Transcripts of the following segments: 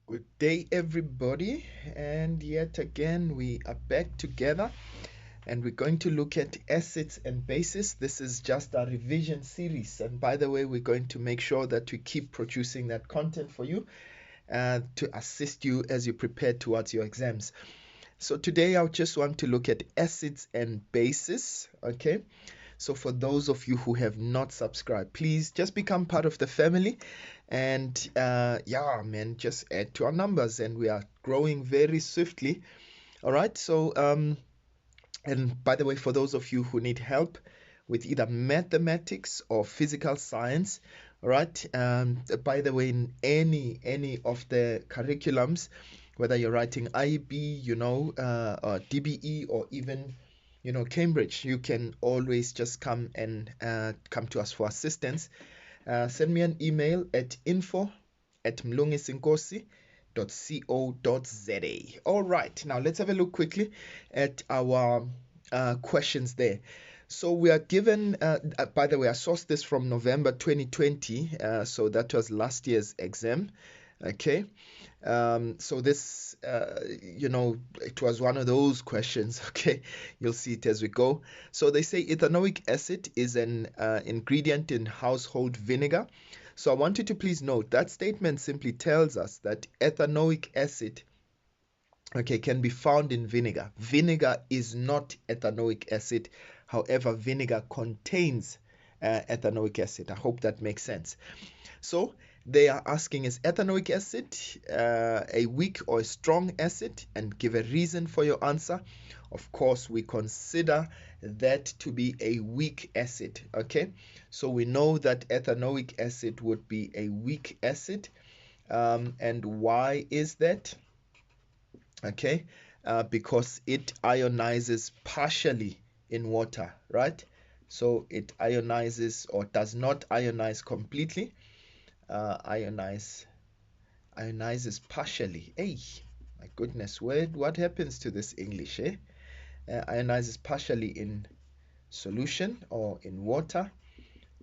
Good day, everybody, and yet again we are back together and we're going to look at acids and bases. This is just a revision series, and by the way, we're going to make sure that we keep producing that content for you to assist you as you prepare towards your exams. So, today I just want to look at acids and bases, okay? So, for those of you who have not subscribed, please just become part of the family and yeah, man, just add to our numbers, and we are growing very swiftly. All right, so and by the way, for those of you who need help with either mathematics or physical science, all right, by the way, in any of the curriculums, whether you're writing IB, or DBE, or even Cambridge, you can always just come and come to us for assistance. Send me an email at info@mlungisinkosi.co.za. All right, now let's have a look quickly at our questions there. So we are given, by the way, I sourced this from November 2020, so that was last year's exam. Okay, so this, it was one of those questions. Okay, you'll see it as we go. So they say ethanoic acid is an ingredient in household vinegar. So I want you to please note that statement simply tells us that ethanoic acid, okay, can be found in vinegar. Vinegar is not ethanoic acid. However, vinegar contains ethanoic acid. I hope that makes sense. So they are asking, is ethanoic acid a weak or a strong acid? And give a reason for your answer. Of course, we consider that to be a weak acid. Okay, so we know that ethanoic acid would be a weak acid. And why is that? Okay, because it ionizes partially in water, right? So it ionizes or does not ionize completely. Ionizes partially. Hey, my goodness, what happens to this English, eh? Ionizes partially in solution or in water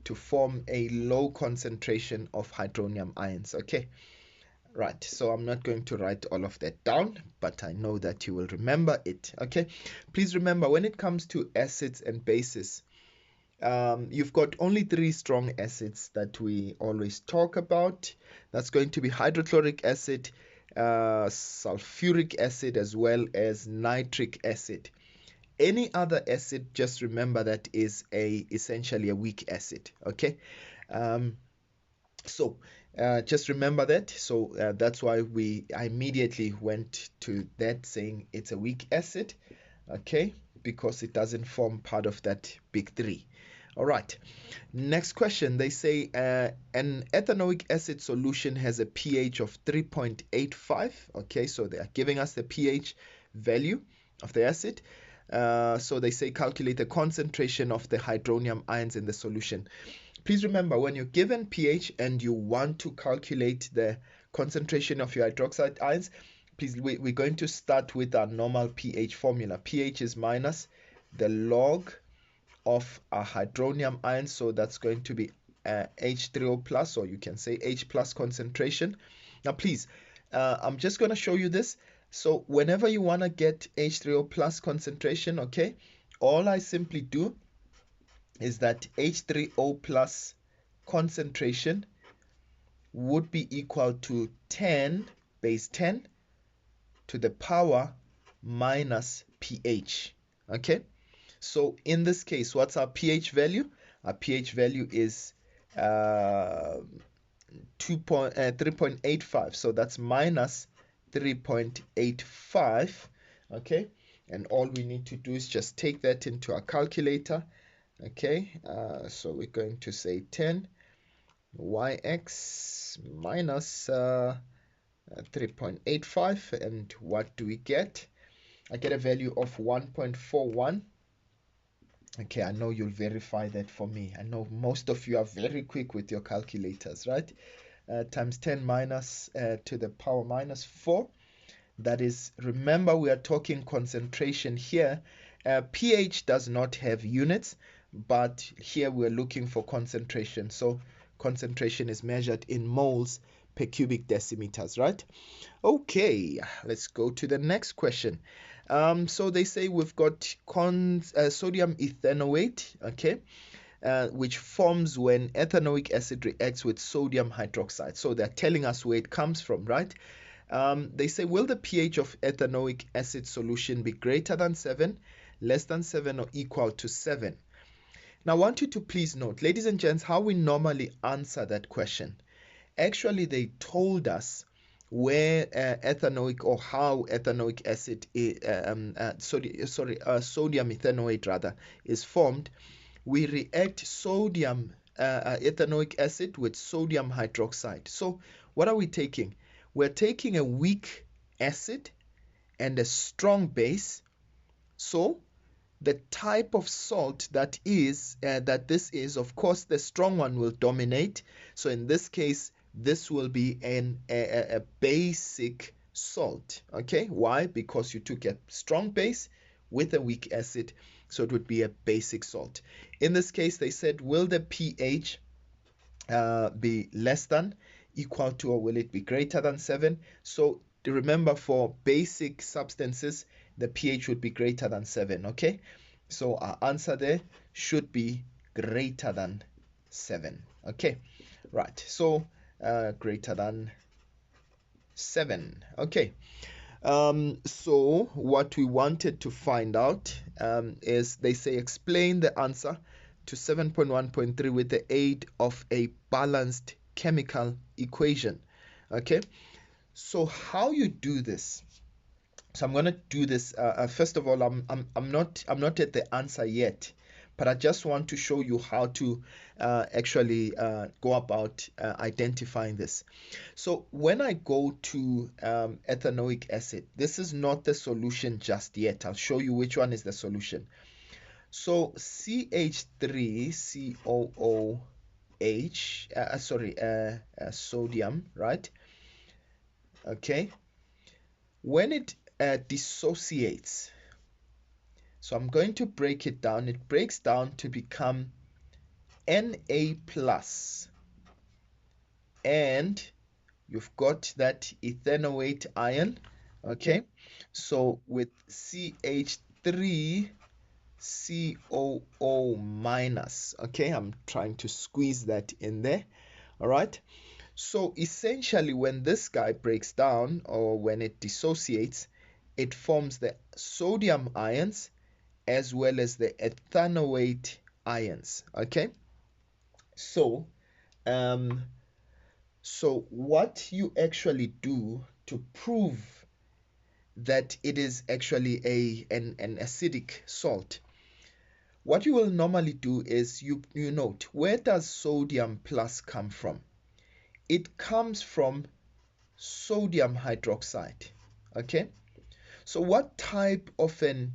to form a low concentration of hydronium ions. Okay, right. So I'm not going to write all of that down, but I know that you will remember it. Okay, please remember when it comes to acids and bases, you've got only three strong acids that we always talk about. That's going to be hydrochloric acid, sulfuric acid, as well as nitric acid. Any other acid, just remember that is essentially a weak acid. Okay, um, so just remember that. So that's why I immediately went to that saying it's a weak acid. Okay, because it doesn't form part of that big three. All right. Next question. They say an ethanoic acid solution has a pH of 3.85. Okay, so they are giving us the pH value of the acid. So they say calculate the concentration of the hydronium ions in the solution. Please remember, when you're given pH and you want to calculate the concentration of your hydroxide ions, please, we're going to start with our normal pH formula. pH is minus the log of a hydronium ion, so that's going to be H3O plus, or you can say H plus concentration. Now please, I'm just going to show you this. So whenever you want to get H3O plus concentration, okay, all I simply do is that H3O plus concentration would be equal to 10 base 10 to the power minus pH. Okay, so in this case, what's our pH value? Our pH value is 3.85, so that's minus 3.85. Okay, and all we need to do is just take that into our calculator. Okay, so we're going to say 10 yx minus 3.85, and what do we get? I get a value of 1.41. Okay, I know you'll verify that for me. I know most of you are very quick with your calculators, right? Times 10 minus to the power minus 4. That is, remember, we are talking concentration here. pH does not have units, but here we're looking for concentration. So concentration is measured in moles per cubic decimeters, right? Okay, let's go to the next question. So they say we've got sodium ethanoate, okay, which forms when ethanoic acid reacts with sodium hydroxide. So they're telling us where it comes from, right? They say, will the pH of ethanoic acid solution be greater than 7, less than 7, or equal to 7? Now, I want you to please note, ladies and gents, how we normally answer that question. Actually, they told us where ethanoic, or how ethanoic acid, sodium ethanoate rather, is formed. We react sodium ethanoic acid with sodium hydroxide. So what are we taking? We're taking a weak acid and a strong base. So the type of salt that this is, of course, the strong one will dominate. So in this case, this will be a basic salt. Okay, why? Because you took a strong base with a weak acid, so it would be a basic salt. In this case, they said, will the pH be less than, equal to, or will it be greater than 7? So remember, for basic substances, the pH would be greater than 7. Okay, so our answer there should be greater than 7. Okay, right, so greater than 7. Okay, so what we wanted to find out is, they say, explain the answer to 7.1.3 with the aid of a balanced chemical equation. Okay, so how you do this? So I'm going to do this. First of all, I'm not at the answer yet, but I just want to show you how to actually go about identifying this. So when I go to ethanoic acid, this is not the solution just yet. I'll show you which one is the solution. So CH3COOH, sodium, right? Okay. When it dissociates, so I'm going to break it down. It breaks down to become Na plus, and you've got that ethanoate ion. Okay, so with CH3COO minus. Okay, I'm trying to squeeze that in there. All right, so essentially, when this guy breaks down, or when it dissociates, it forms the sodium ions as well as the ethanoate ions. Okay, so what you actually do to prove that it is actually an acidic salt, what you will normally do is you note, where does sodium plus come from? It comes from sodium hydroxide. Okay, so what type of a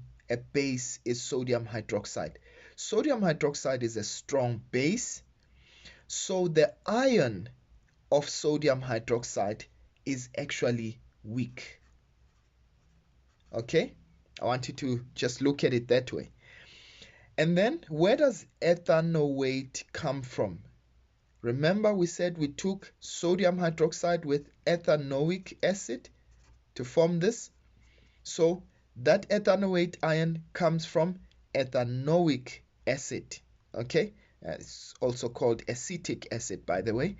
base is sodium hydroxide? Sodium hydroxide is a strong base, so the ion of sodium hydroxide is actually weak. Okay, I want you to just look at it that way. And then, where does ethanoate come from? Remember, we said we took sodium hydroxide with ethanoic acid to form this. So that ethanoate ion comes from ethanoic acid. Okay, it's also called acetic acid, by the way.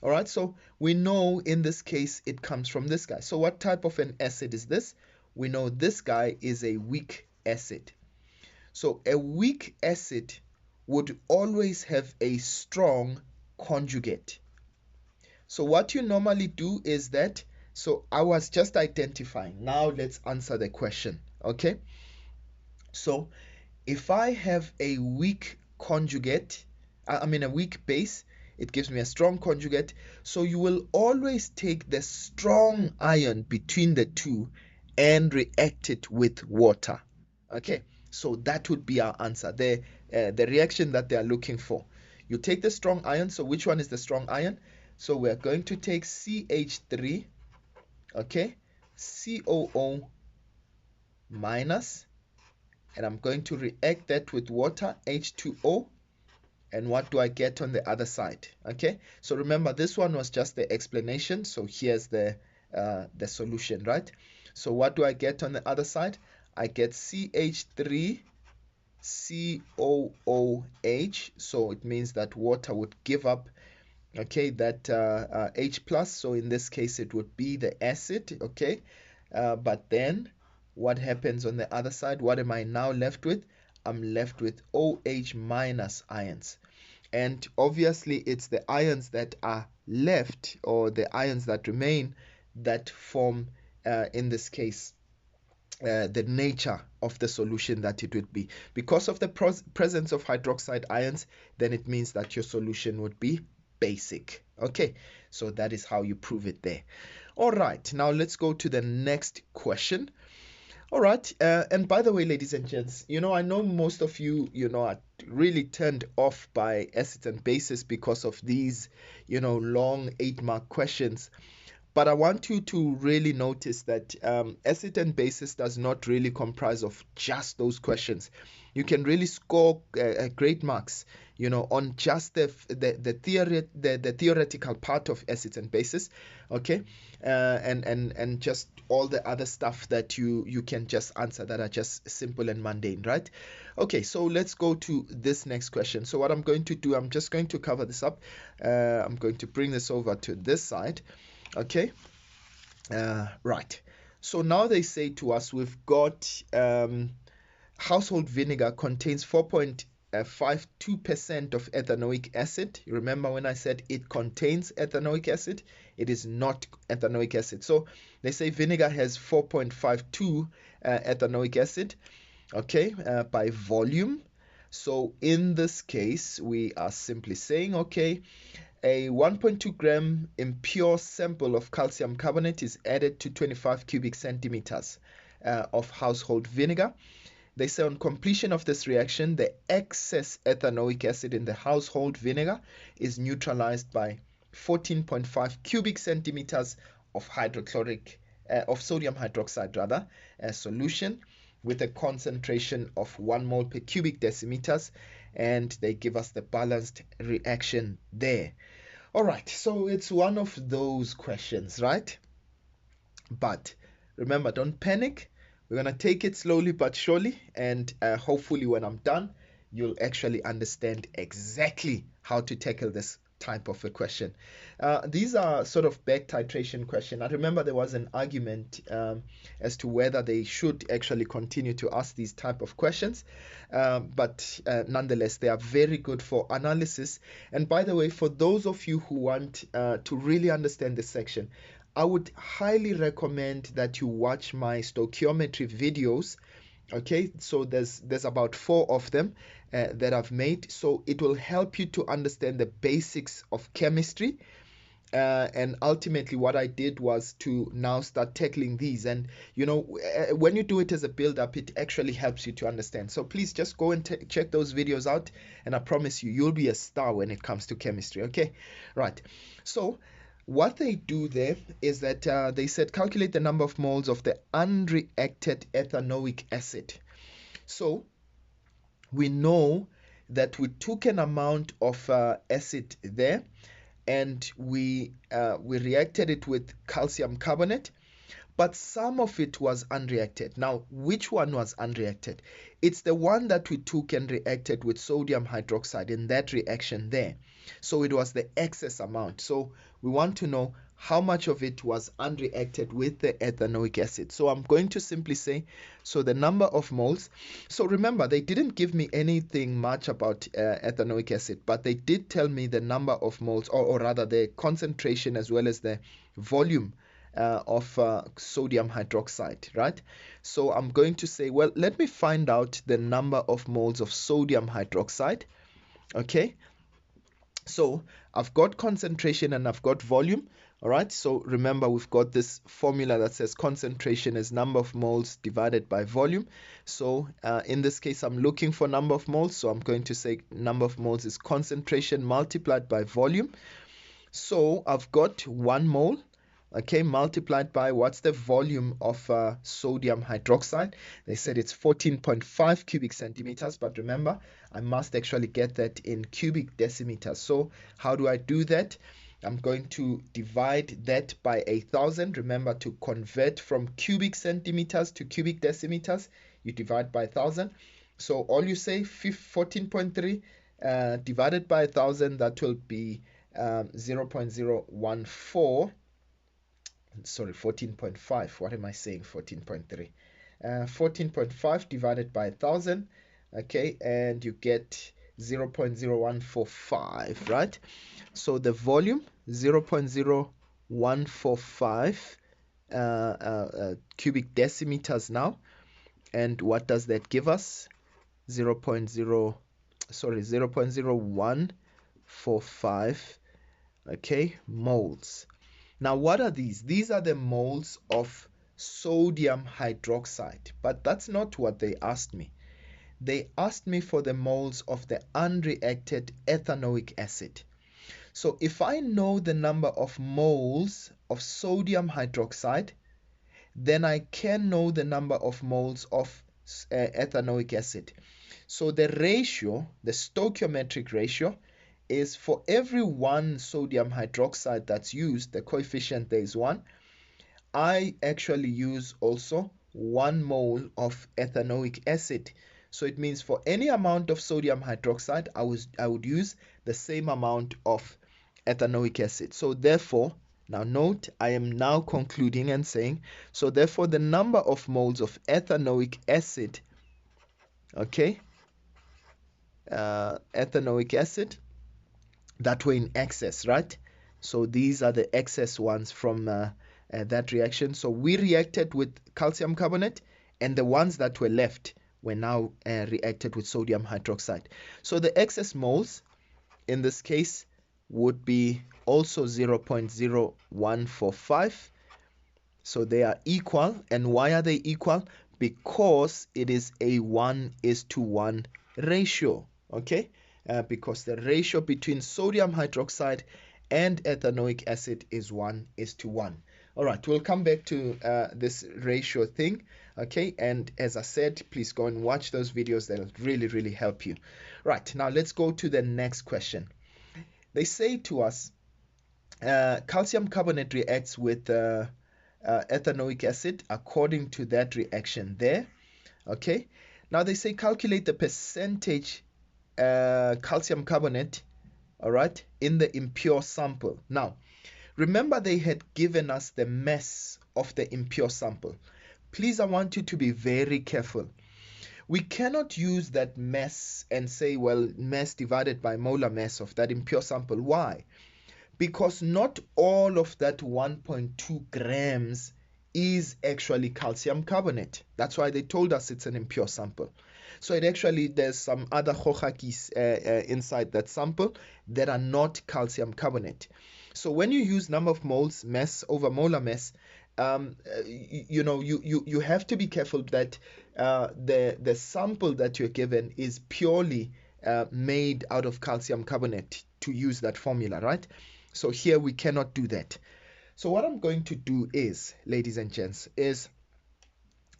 All right, so we know in this case it comes from this guy. So what type of an acid is this? We know this guy is a weak acid. So a weak acid would always have a strong conjugate. So what you normally do is that, so I was just identifying. Now let's answer the question. Okay, so if I have a weak conjugate, a weak base, it gives me a strong conjugate. So you will always take the strong ion between the two and react it with water. Okay, so that would be our answer, the reaction that they are looking for. You take the strong ion. So which one is the strong ion? So we're going to take CH3, okay, COO minus, and I'm going to react that with water, H2O, And what do I get on the other side? Okay, so remember this one was just the explanation. So here's the solution, right? So what do I get on the other side? I get CH3 COOH. So it means that water would give up, okay, that H plus. So in this case it would be the acid, okay. But then what happens on the other side? What am I now left with? I'm left with OH minus ions. And obviously it's the ions that are left, or the ions that remain, that form in this case the nature of the solution that it would be. Because of the presence of hydroxide ions, then it means that your solution would be basic. Okay, so that is how you prove it there. All right, now let's go to the next question. All right, and by the way, ladies and gents, I know most of you, are really turned off by acids and bases because of these, long 8-mark questions. But I want you to really notice that acid and basis does not really comprise of just those questions. You can really score great marks, on just the theoretical part of acids and bases, okay, and just all the other stuff that you can just answer that are just simple and mundane, right? Okay, so let's go to this next question. So what I'm going to do, I'm just going to cover this up. I'm going to bring this over to this side. Okay, right. So now they say to us, we've got household vinegar contains 4.52% of ethanoic acid. You remember when I said it contains ethanoic acid? It is not ethanoic acid. So they say vinegar has 4.52 ethanoic acid, okay, by volume. So in this case, we are simply saying, okay, a 1.2 gram impure sample of calcium carbonate is added to 25 cubic centimeters of household vinegar. They say on completion of this reaction, the excess ethanoic acid in the household vinegar is neutralized by 14.5 cubic centimeters of sodium hydroxide solution with a concentration of 1 mole per cubic decimeters, and they give us the balanced reaction there. All right, so it's one of those questions, right? But remember, don't panic. We're going to take it slowly but surely, and hopefully when I'm done, you'll actually understand exactly how to tackle this type of a question. These are sort of back titration question. I remember there was an argument as to whether they should actually continue to ask these type of questions, but nonetheless they are very good for analysis. And by the way, for those of you who want to really understand this section, I would highly recommend that you watch my stoichiometry videos. Okay, so there's about 4 of them that I've made, so it will help you to understand the basics of chemistry, and ultimately what I did was to now start tackling these. And when you do it as a build-up, it actually helps you to understand. So please just go and check those videos out, and I promise you'll be a star when it comes to chemistry. Okay, right. So what they do there is that they said calculate the number of moles of the unreacted ethanoic acid. So we know that we took an amount of acid there, and we reacted it with calcium carbonate, but some of it was unreacted. Now, which one was unreacted? It's the one that we took and reacted with sodium hydroxide in that reaction there. So it was the excess amount. So we want to know how much of it was unreacted with the ethanoic acid. So I'm going to simply say, so the number of moles. So remember, they didn't give me anything much about ethanoic acid, but they did tell me the number of moles, or rather the concentration as well as the volume of sodium hydroxide, right? So I'm going to say, well, let me find out the number of moles of sodium hydroxide. Okay, so I've got concentration and I've got volume. All right, so remember, we've got this formula that says concentration is number of moles divided by volume. So in this case, I'm looking for number of moles, so I'm going to say number of moles is concentration multiplied by volume. So I've got 1 mole okay, multiplied by what's the volume of sodium hydroxide. They said it's 14.5 cubic centimeters, but remember, I must actually get that in cubic decimeters. So how do I do that? I'm going to divide that by 1,000. Remember, to convert from cubic centimeters to cubic decimeters, you divide by 1,000. So all you say 14.3 divided by 1,000, that will be 0.014. Sorry, 14.5. What am I saying? 14.3. 14.5 divided by 1,000. Okay, and you get 0.0145, right? So the volume 0.0145 cubic decimeters now. And what does that give us? 0.0145, okay, moles. Now what are these? These are the moles of sodium hydroxide, but that's not what they asked me. They asked me for the moles of the unreacted ethanoic acid. So if I know the number of moles of sodium hydroxide, then I can know the number of moles of ethanoic acid. So the ratio, the stoichiometric ratio, is for every 1 sodium hydroxide that's used, the coefficient there is 1, I actually use also 1 mole of ethanoic acid. So it means for any amount of sodium hydroxide, I would use the same amount of ethanoic acid. So therefore, now note, I am now concluding and saying, so therefore the number of moles of ethanoic acid, okay, ethanoic acid that were in excess, right? So these are the excess ones from that reaction. So we reacted with calcium carbonate, and the ones that were left were now reacted with sodium hydroxide. So the excess moles in this case would be also 0.0145. So they are equal. And why are they equal? Because it is a 1:1 ratio, okay? Because the ratio between sodium hydroxide and ethanoic acid is 1:1. All right, we'll come back to this ratio thing, okay? And as I said, please go and watch those videos. That'll really, really help you. Right, now let's go to the next question. They say to us, calcium carbonate reacts with ethanoic acid according to that reaction there, okay? Now they say calculate the percentage calcium carbonate, all right, in the impure sample. Now, remember they had given us the mass of the impure sample. Please, I want you to be very careful. We cannot use that mass and say, well, mass divided by molar mass of that impure sample. Why? Because not all of that 1.2 grams is actually calcium carbonate. That's why they told us it's an impure sample. So it actually, there's some other hochakis inside that sample that are not calcium carbonate. So when you use number of moles, mass over molar mass, you have to be careful that the sample that you're given is purely made out of calcium carbonate to use that formula, right? So here we cannot do that. So what I'm going to do is, ladies and gents, is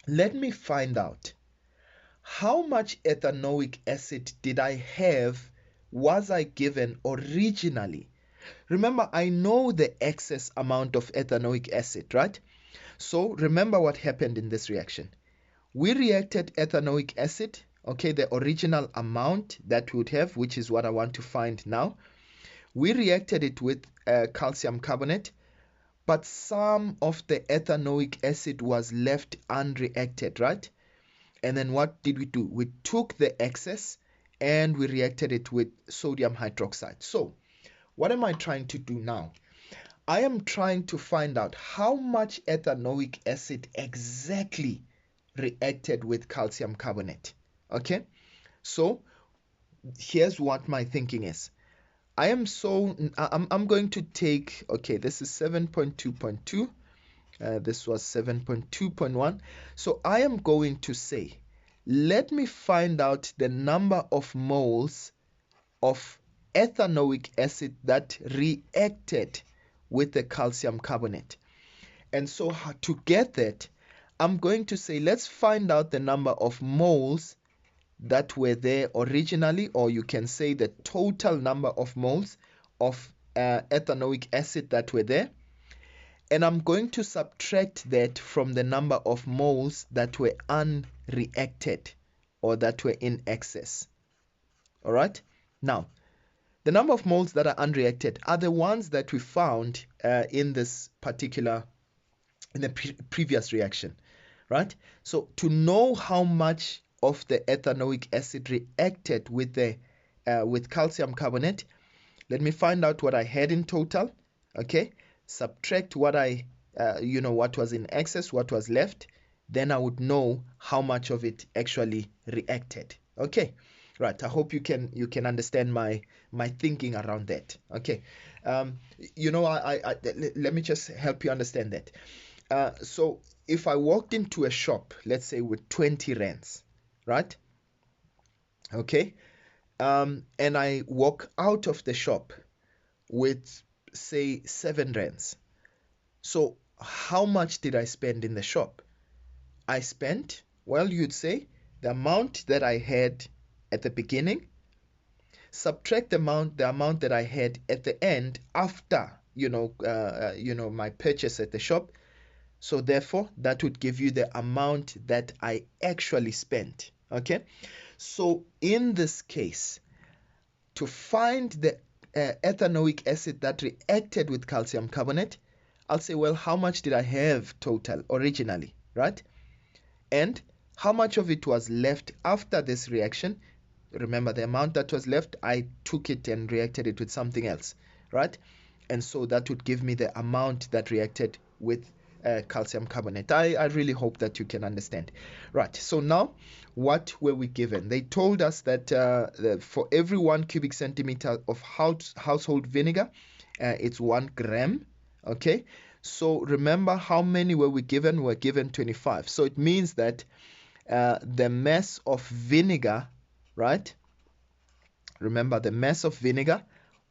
let me find out how much ethanoic acid did I have, was I given originally. Remember, I know the excess amount of ethanoic acid, right? So remember what happened in this reaction. We reacted ethanoic acid, okay, the original amount that we would have, which is what I want to find now. We reacted it with calcium carbonate, but some of the ethanoic acid was left unreacted, right? And then what did we do? We took the excess and we reacted it with sodium hydroxide. So what am I trying to do now? I am trying to find out how much ethanoic acid exactly reacted with calcium carbonate. Okay, so here's what my thinking is. I'm going to take, okay, this is 7.2.2. This was 7.2.1. So I am going to say, let me find out the number of moles of ethanoic acid that reacted with the calcium carbonate. And so to get that, I'm going to say, let's find out the number of moles that were there originally, or you can say the total number of moles of ethanoic acid that were there. And I'm going to subtract that from the number of moles that were unreacted or that were in excess. All right. Now, the number of moles that are unreacted are the ones that we found in this particular, in the previous reaction, right? So to know how much of the ethanoic acid reacted with the with calcium carbonate, let me find out what I had in total. Okay, subtract what I what was in excess, what was left, then I would know how much of it actually reacted. Okay, right. I hope you can understand my thinking around that. Okay, let me just help you understand that. So if I walked into a shop, let's say with 20 rands, right? Okay, and I walk out of the shop with, say, 7 rands. So how much did I spend in the shop? I spent, well, you'd say the amount that I had at the beginning, subtract the amount that I had at the end after my purchase at the shop. So therefore, that would give you the amount that I actually spent. Okay. So in this case, to find the ethanoic acid that reacted with calcium carbonate, I'll say, well, how much did I have total originally, right? And how much of it was left after this reaction? Remember, the amount that was left, I took it and reacted it with something else, right? And so that would give me the amount that reacted with calcium carbonate. I really hope that you can understand. Right, so now what were we given? They told us that for every 1 cubic centimeter of household vinegar, it's 1 gram. Okay, so remember, how many were we given? We're given 25. So it means that the mass of vinegar, right? Remember, the mass of vinegar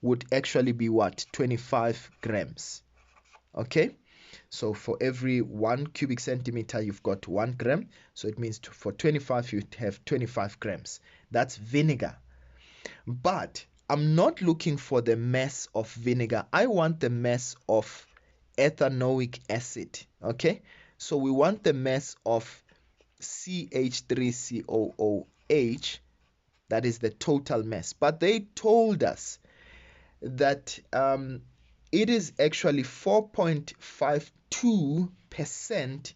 would actually be what? 25 grams. Okay, so for every 1 cubic centimeter, you've got 1 gram. So it means for 25, you'd have 25 grams. That's vinegar. But I'm not looking for the mass of vinegar. I want the mass of ethanoic acid. Okay, so we want the mass of CH3COOH. That is the total mass. But they told us that it is actually 4.52%.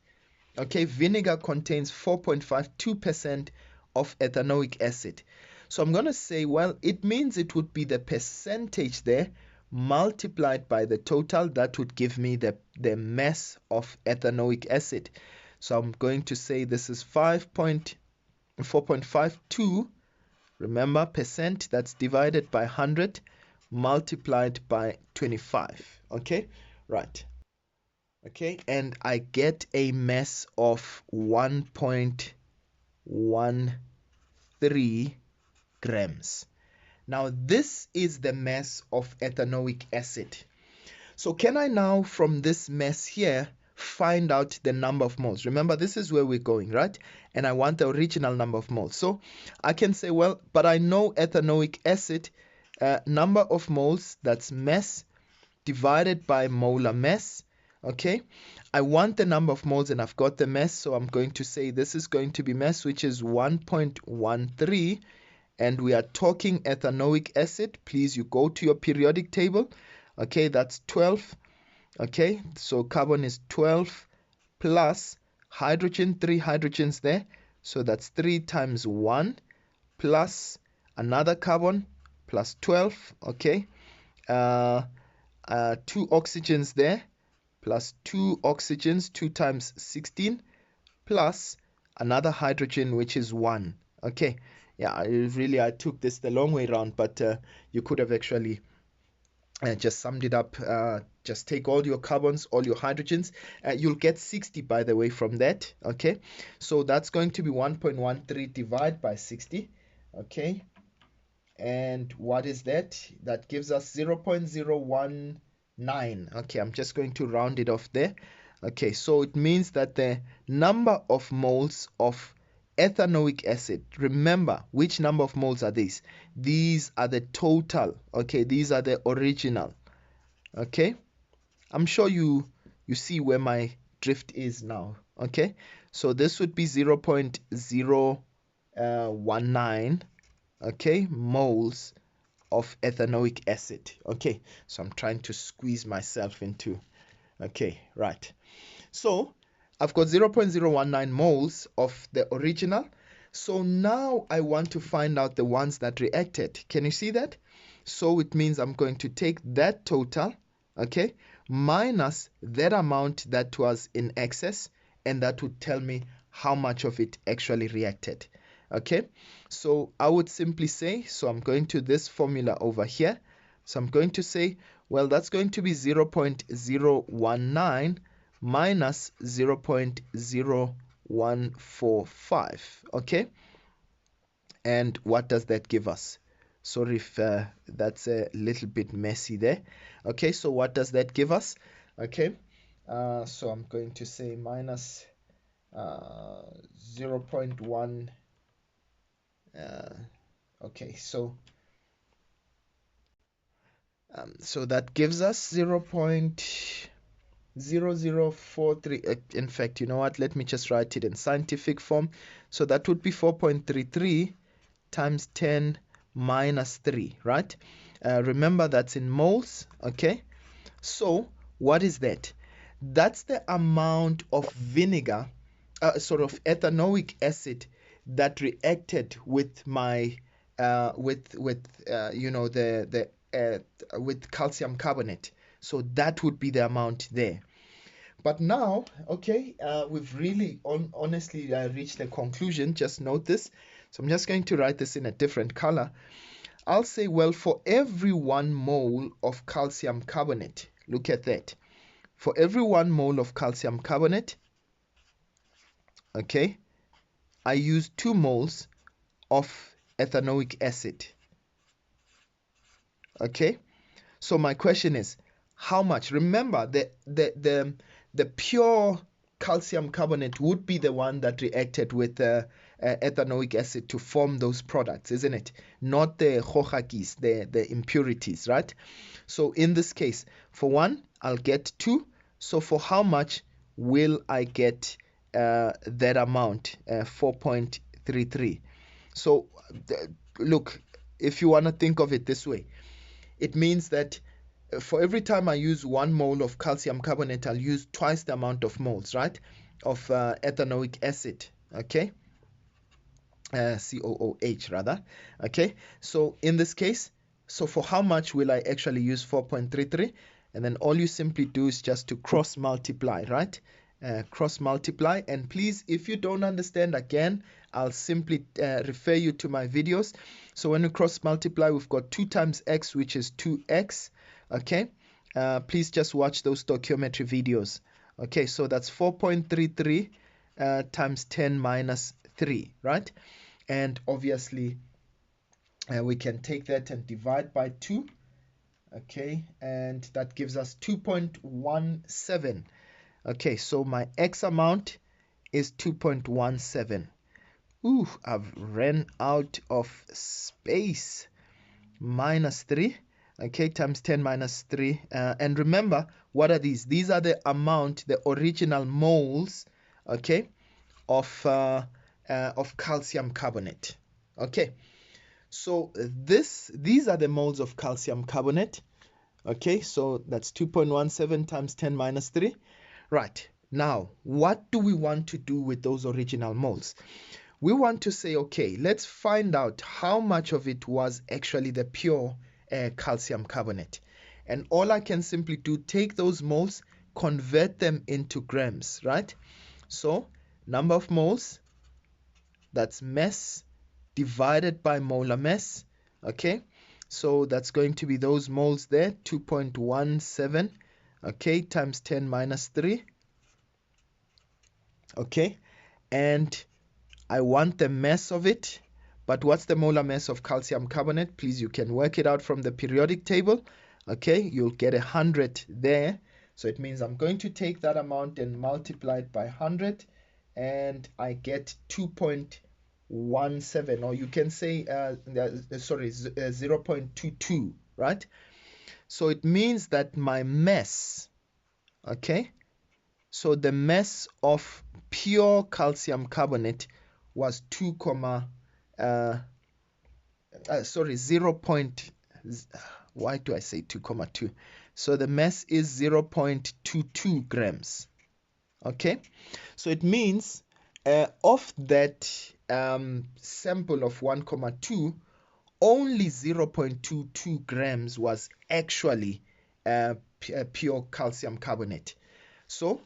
Okay, vinegar contains 4.52% of ethanoic acid. So I'm going to say, well, it means it would be the percentage there multiplied by the total. That would give me the mass of ethanoic acid. So I'm going to say this is 4.52. Remember, percent, that's divided by 100 multiplied by 25. Okay, right. Okay, and I get a mass of 1.13 grams. Now this is the mass of ethanoic acid. So can I now, from this mass here, find out the number of moles? Remember, this is where we're going, right? And I want the original number of moles. So I can say, well, but I know ethanoic acid, number of moles, that's mass divided by molar mass. Okay, I want the number of moles and I've got the mass, so I'm going to say this is going to be mass, which is 1.13, and we are talking ethanoic acid. Please, you go to your periodic table. Okay, that's 12. Okay, so carbon is 12 plus hydrogen, 3 hydrogens there, so that's 3 times 1 plus another carbon plus 12. Okay, 2 oxygens there, plus 2 oxygens, 2 times 16, plus another hydrogen, which is 1. Okay, yeah, I took this the long way around, but you could have actually just summed it up. Just take all your carbons, all your hydrogens. You'll get 60, by the way, from that. Okay, so that's going to be 1.13 divided by 60. Okay, and what is that? That gives us 0.019. Okay, I'm just going to round it off there. Okay, so it means that the number of moles of ethanoic acid, remember which number of moles are these? These are the total, okay, these are the original. Okay, I'm sure you see where my drift is now. Okay, so this would be 0.019, okay, moles of ethanoic acid. Okay, so I'm trying to squeeze myself into, okay, right. So I've got 0.019 moles of the original. So now I want to find out the ones that reacted. Can you see that? So it means I'm going to take that total, okay, minus that amount that was in excess, and that would tell me how much of it actually reacted. Okay, so I would simply say, so I'm going to this formula over here. So I'm going to say, well, that's going to be 0.019 minus 0.0145. Okay, and what does that give us? Sorry if that's a little bit messy there. Okay, so what does that give us? Okay, so I'm going to say minus 0.1. Okay, so that gives us 0.0043. In fact, you know what? Let me just write it in scientific form. So that would be 4.33 times 10 minus 3, right? Remember that's in moles, okay? So what is that? That's the amount of vinegar, sort of ethanoic acid that reacted with my with you know the with calcium carbonate. So that would be the amount there. But now, okay, we've really honestly reached a conclusion. Just note this. So I'm just going to write this in a different color. I'll say, well, for every 1 mole of calcium carbonate, look at that. For every 1 mole of calcium carbonate, okay, I use 2 moles of ethanoic acid. Okay, so my question is, how much? Remember, the pure calcium carbonate would be the one that reacted with ethanoic acid to form those products, isn't it? Not the hohakis, the impurities, right? So in this case, for 1, I'll get 2. So for how much will I get that amount, 4.33? So look, if you want to think of it this way, it means that for every time I use 1 mole of calcium carbonate, I'll use twice the amount of moles, right, of ethanoic acid, okay, COOH rather, okay. So in this case, so for how much will I actually use 4.33? And then all you simply do is just to cross multiply, right? Cross multiply. And please, if you don't understand, again, I'll simply refer you to my videos. So when we cross multiply, we've got 2 times x, which is 2x. Okay, please just watch those stoichiometry videos. Okay, so that's 4.33 times 10 minus 3, right? And obviously we can take that and divide by 2. Okay, and that gives us 2.17. Okay, so my x amount is 2.17. Ooh, I've ran out of space. Minus 3, okay, times 10 minus 3. And remember, what are these? These are the amount, the original moles, okay, of calcium carbonate. Okay, so these are the moles of calcium carbonate. Okay, so that's 2.17 times 10 minus 3. Right, now, what do we want to do with those original moles? We want to say, okay, let's find out how much of it was actually the pure calcium carbonate. And all I can simply do, take those moles, convert them into grams, right? So number of moles, that's mass divided by molar mass, okay? So that's going to be those moles there, 2.17, okay, times 10 minus 3, okay? And I want the mass of it, but what's the molar mass of calcium carbonate? Please, you can work it out from the periodic table. Okay, you'll get 100 there. So it means I'm going to take that amount and multiply it by 100, and I get 2.17, or you can say 0.22, right? So it means that my mass, okay, so the mass of pure calcium carbonate was 0. Why do I say 2,2? So the mass is 0.22 grams. Okay, so it means of that sample of 1,2, only 0.22 grams was actually pure calcium carbonate. So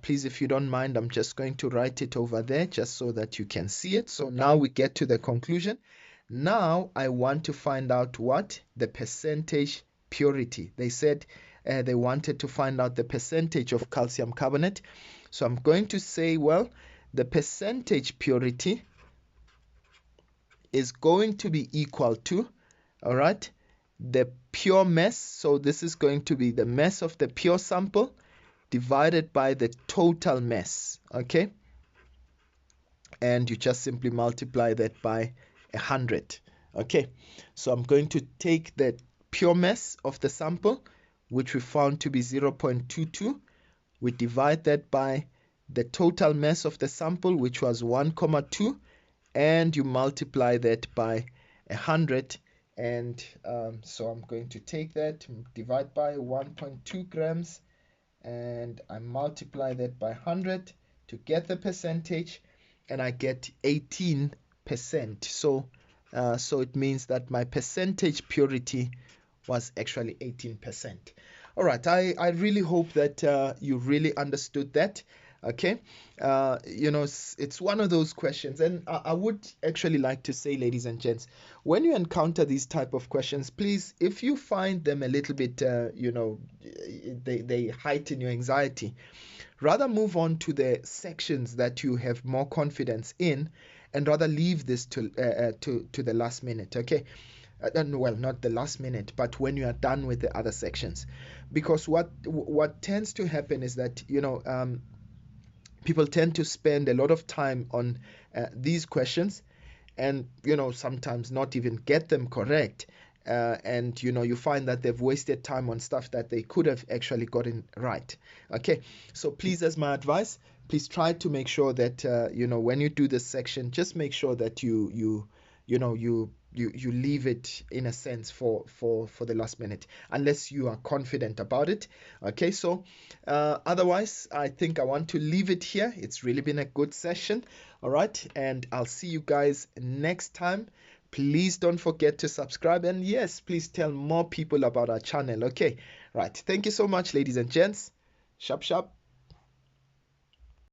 please, if you don't mind, I'm just going to write it over there just so that you can see it. So now we get to the conclusion. Now I want to find out what the percentage purity. They said they wanted to find out the percentage of calcium carbonate. So I'm going to say, well, the percentage purity is going to be equal to, all right, the pure mass. So this is going to be the mass of the pure sample divided by the total mass, okay? And you just simply multiply that by 100, okay? So I'm going to take the pure mass of the sample, which we found to be 0.22. We divide that by the total mass of the sample, which was 1,2, and you multiply that by 100. And so I'm going to take that, divide by 1.2 grams, and I multiply that by 100 to get the percentage, and I get 18%. So it means that my percentage purity was actually 18%. All right, I really hope that you really understood that. Okay, it's one of those questions, and I would actually like to say, ladies and gents, when you encounter these type of questions, please, if you find them a little bit, they heighten your anxiety, rather move on to the sections that you have more confidence in, and rather leave this to the last minute. Okay. Well, not the last minute, but when you are done with the other sections, because what tends to happen is that people tend to spend a lot of time on these questions, and sometimes not even get them correct, and you find that they've wasted time on stuff that they could have actually gotten right. Okay, so please, as my advice, please try to make sure that when you do this section, just make sure that you leave it, in a sense, for the last minute, unless you are confident about it. Okay, so otherwise, I think I want to leave it here. It's really been a good session. All right, and I'll see you guys next time. Please don't forget to subscribe, and yes, please tell more people about our channel. Okay, right, thank you so much, ladies and gents. Sharp sharp.